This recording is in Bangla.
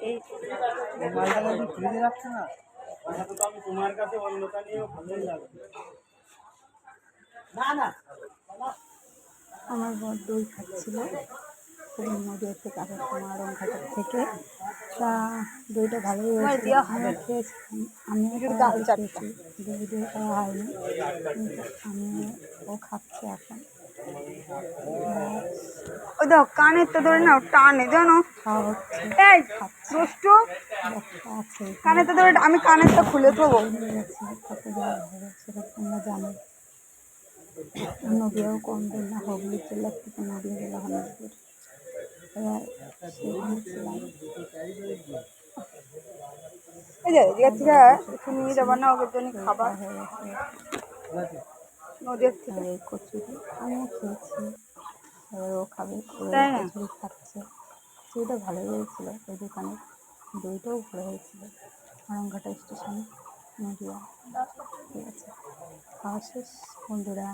এই ফ্রিজে রাখছে না, আমি তোমার কাছে অন্যতা নিয়ে ভালোই লাগে না না। আমার বর দই খাচ্ছিল নদীর থেকে আরং ঘাটের থেকে, তা দইটা ভালোই হয়েছিল। আমিও খেয়েছি, দিদি খাওয়া হয়নি, কিন্তু ও খাচ্ছে এখন। ওই দেখো কানের তো ধরে নাও, টানে জানো খাওয়া হচ্ছে, এই খাচ্ছে, আছে কানের তো ধরে, আমি কানেরটা খুলে থবো। কত জায়গা হবে সেটা তোমরা জানো। নদীও কম দূর না, হুগলি জেলার থেকে নদী জেলা অনেক দূর। এবার সেখানে ছিলাম। এই যে এদিকে থেকে একটু নিয়ে যাবো না ওদের জন্য খাবার নদীর থেকে। এই কচুরি আমিও খেয়েছি, এবার ও খাবে, তাই না? কচুরি খাচ্ছে। কচুরিটা ভালোই হয়েছিল, ওই দোকানে দইটাও ভালো হয়েছিল। আরামঘাটা স্টেশনে নদীয়া। ঠিক আছে, খাওয়া শেষ বন্ধুরা।